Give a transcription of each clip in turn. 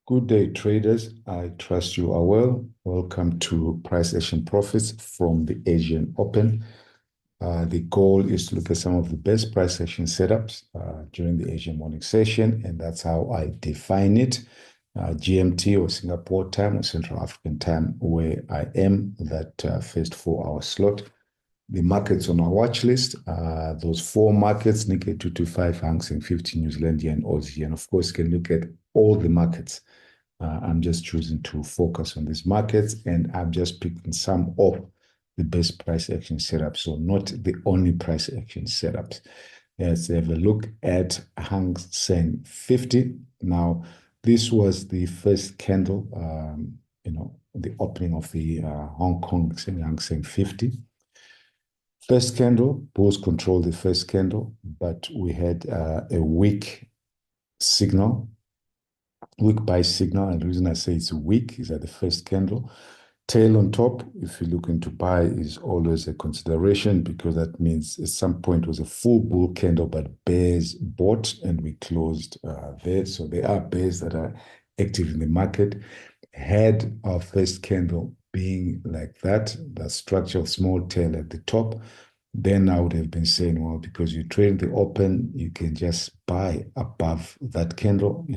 Good day, traders. I trust you are well. Welcome to Price Action Profits from the Asian Open. The goal is to look at some of the best price action setups during the Asian morning session, and that's how I define it. GMT or Singapore time or Central African time, where I am, that first 4-hour slot. The markets on our watch list, those four markets, Nikkei 225, Hang Seng 50, New Zealand yen, Aussie, and of course, you can look at all the markets. I'm just choosing to focus on these markets, and I'm just picking some of the best price action setups, so not the only price action setups. Let's have a look at Hang Seng 50. Now, this was the first candle, the opening of the Hong Kong Hang Seng 50. First candle, bulls controlled the first candle, but we had a weak signal, weak buy signal, and the reason I say it's weak is that the first candle tail on top, if you're looking to buy, is always a consideration, because that means at some point it was a full bull candle, but bears bought and we closed there. So there are bears that are active in the market. Had our first candle being like that structural small tail at the top, then I would have been saying, well, because you trade the open, you can just buy above that candle,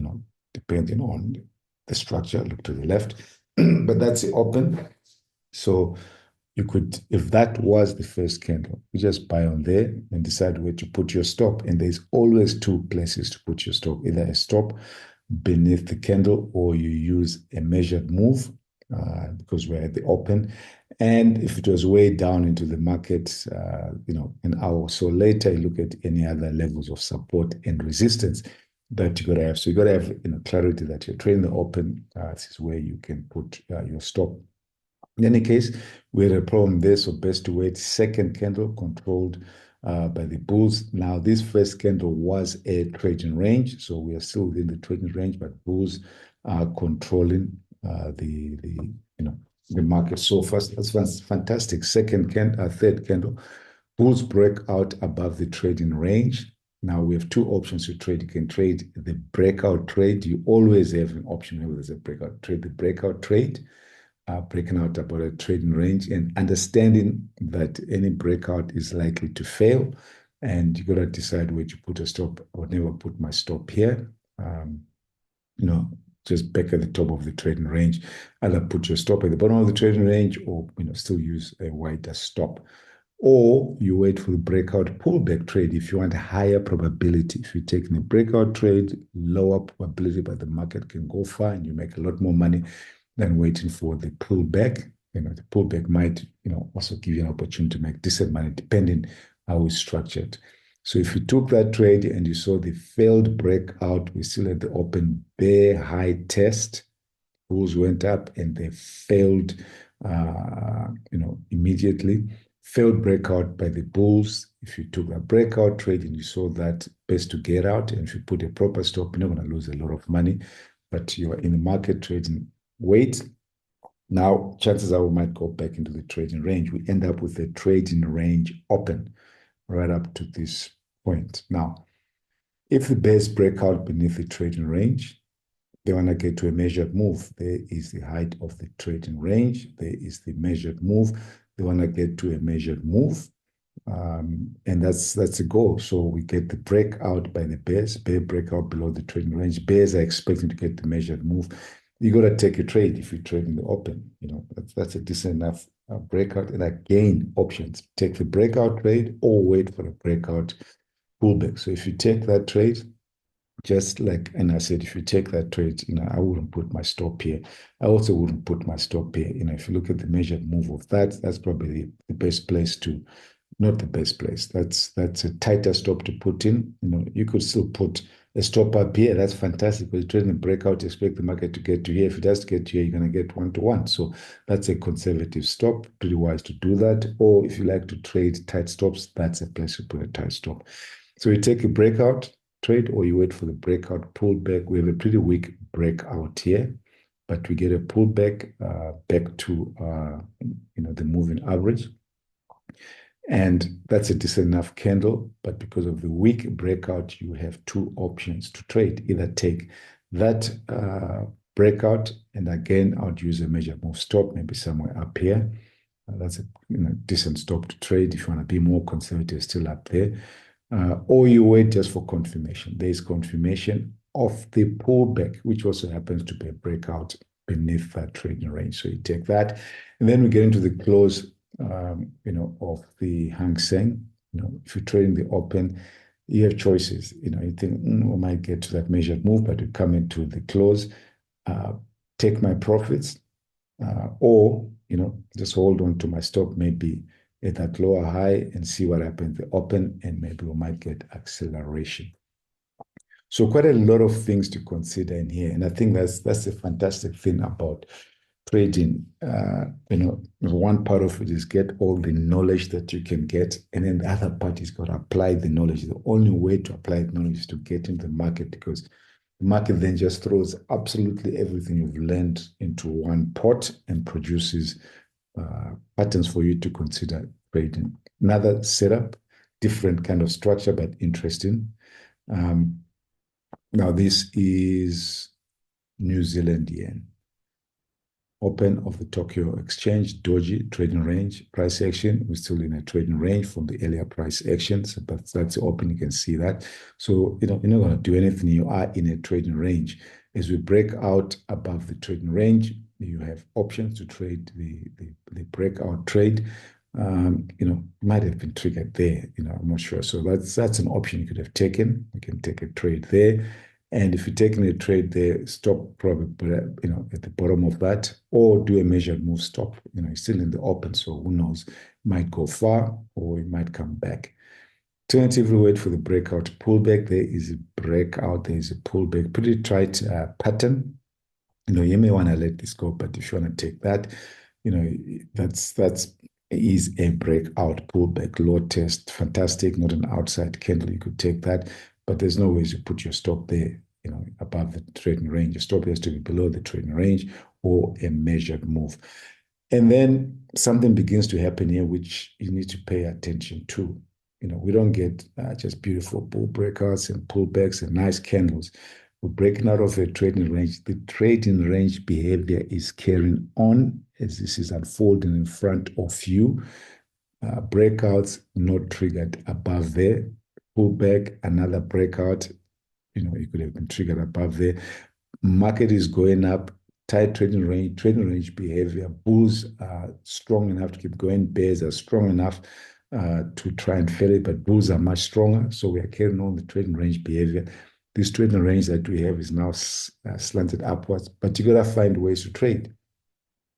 depending on the structure. Look to the left, but that's the open. So you could, if that was the first candle, you just buy on there and decide where to put your stop. And there's always two places to put your stop, either a stop beneath the candle or you use a measured move, because we're at the open. And if it was way down into the market, an hour or so later, you look at any other levels of support and resistance that you got to have. So you got to have clarity that you're trading the open. This is where you can put your stop. In any case, we had a problem there, so best to wait. Second candle controlled by the bulls. Now, this first candle was a trading range, so we are still within the trading range, but bulls are controlling the market so fast. That's fantastic. Third candle, bulls break out above the trading range. Now we have two options to trade. You can trade the breakout trade. You always have an option where there's a breakout trade. The breakout trade, breaking out about a trading range and understanding that any breakout is likely to fail, and you got to decide where to put a stop. I would never put my stop here. Just back at the top of the trading range. Either put your stop at the bottom of the trading range, or still use a wider stop. Or you wait for the breakout pullback trade if you want a higher probability. If you're taking a breakout trade, lower probability, but the market can go far and you make a lot more money than waiting for the pullback. The pullback might, also give you an opportunity to make decent money depending how it's structured. So if you took that trade and you saw the failed breakout, we still had the open bear high test. Bulls went up and they failed, immediately. Failed breakout by the bulls. If you took a breakout trade and you saw that, best to get out. And if you put a proper stop, you're not going to lose a lot of money, but you are in the market trading wait. Now, chances are we might go back into the trading range. We end up with a trading range open right up to this point. Now, if the bears break out beneath the trading range, they want to get to a measured move. There is the height of the trading range. There is the measured move. They want to get to a measured move. And that's the goal. So we get the breakout by the bears, bear breakout below the trading range. Bears are expecting to get the measured move. You got to take a trade if you trade in the open. That's a decent enough breakout. And again, options. Take the breakout trade or wait for a breakout pullback. So if you take that trade, just like, and I said, if you take that trade, I wouldn't put my stop here. I also wouldn't put my stop here. If you look at the measured move of that, that's probably the best place to, not the best place. That's a tighter stop to put in. You could still put a stop up here. That's fantastic. Because you're trading a breakout, you expect the market to get to here. If it does get to here, you're going to get 1-to-1. So that's a conservative stop. Pretty wise to do that. Or if you like to trade tight stops, that's a place to put a tight stop. So you take a breakout trade or you wait for the breakout pullback. We have a pretty weak breakout here, but we get a pullback back to the moving average. And that's a decent enough candle, but because of the weak breakout, you have two options to trade. Either take that breakout, and again, I would use a measured move stop, maybe somewhere up here. That's a decent stop to trade if you want to be more conservative, still up there. Or you wait just for confirmation. There is confirmation of the pullback, which also happens to be a breakout beneath that trading range. So you take that, and then we get into the close, of the Hang Seng. If you're trading the open, you have choices. You think we might get to that measured move, but you come into the close, take my profits, or just hold on to my stop, maybe at that lower high, and see what happens the open, and maybe we might get acceleration. So quite a lot of things to consider in here, and I think that's a fantastic thing about trading. One part of it is get all the knowledge that you can get, and then the other part is got to apply the knowledge. The only way to apply the knowledge is to get in the market, because the market then just throws absolutely everything you've learned into one pot and produces patterns for you to consider trading. Another setup, different kind of structure, but interesting. Now this is New Zealand yen. Open of the Tokyo Exchange, Doji, trading range, price action. We're still in a trading range from the earlier price actions, but that's the open, you can see that. So, you're not going to do anything, you are in a trading range. As we break out above the trading range, you have options to trade the breakout trade. Might have been triggered there, I'm not sure. So that's an option you could have taken. You can take a trade there. And if you're taking a trade there, stop probably, at the bottom of that, or do a measured move stop. It's still in the open, so who knows? It might go far, or it might come back. Alternatively, wait for the breakout pullback. There is a breakout, there is a pullback, pretty tight pattern. You may want to let this go, but if you want to take that, that's is a breakout pullback, low test, fantastic, not an outside candle. You could take that. But there's no way to put your stop there, above the trading range. Your stop has to be below the trading range or a measured move. And then something begins to happen here, which you need to pay attention to. We don't get just beautiful bull breakouts and pullbacks and nice candles. We're breaking out of a trading range. The trading range behavior is carrying on as this is unfolding in front of you. Breakouts not triggered above there. Pullback, another breakout, you could have been triggered above there. Market is going up, tight trading range behavior. Bulls are strong enough to keep going. Bears are strong enough to try and fail it, but bulls are much stronger. So we are carrying on the trading range behavior. This trading range that we have is now slanted upwards, but you got to find ways to trade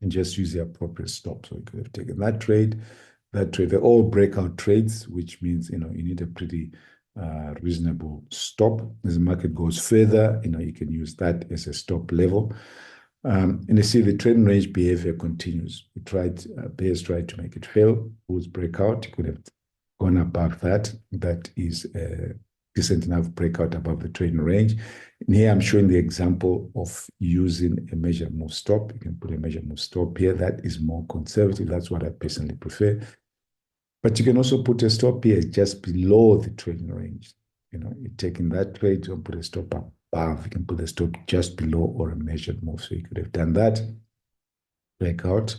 and just use the appropriate stop. So you could have taken that trade. They're all breakout trades, which means, you need a pretty reasonable stop. As the market goes further, you can use that as a stop level. And you see the trading range behavior continues. Bears tried to make it fail. Bulls break out. You could have gone above that. That is a decent enough breakout above the trading range. And here I'm showing the example of using a measured move stop. You can put a measured move stop here. That is more conservative. That's what I personally prefer. But you can also put a stop here just below the trading range. You're taking that trade, you put a stop above. You can put a stop just below or a measured move. So you could have done that. Breakout,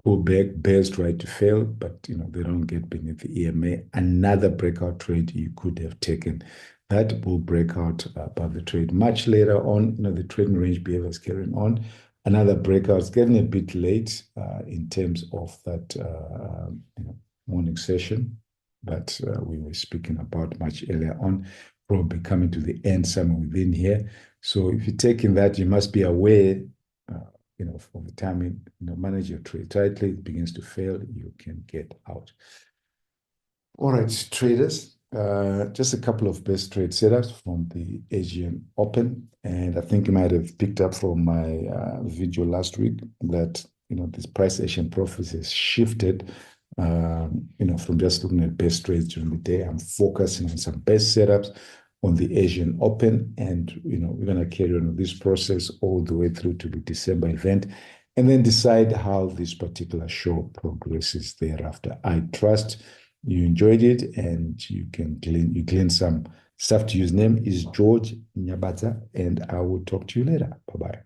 pull back, bears try to fail, but they don't get beneath the EMA. Another breakout trade you could have taken. That will break out above the trade. Much later on, the trading range behavior is carrying on. Another breakout is getting a bit late in terms of that morning session that we were speaking about much earlier on, probably coming to the end somewhere within here. So if you're taking that, you must be aware, of the timing, manage your trade tightly. It begins to fail, you can get out. All right, traders, just a couple of best trade setups from the Asian Open. And I think you might have picked up from my video last week that, this price action profits has shifted from just looking at best trades during the day. I'm focusing on some best setups on the Asian Open, and we're going to carry on with this process all the way through to the December event, and then decide how this particular show progresses thereafter. I trust you enjoyed it, and you glean some stuff to use. Name is George Nyabadza, and I will talk to you later. Bye-bye.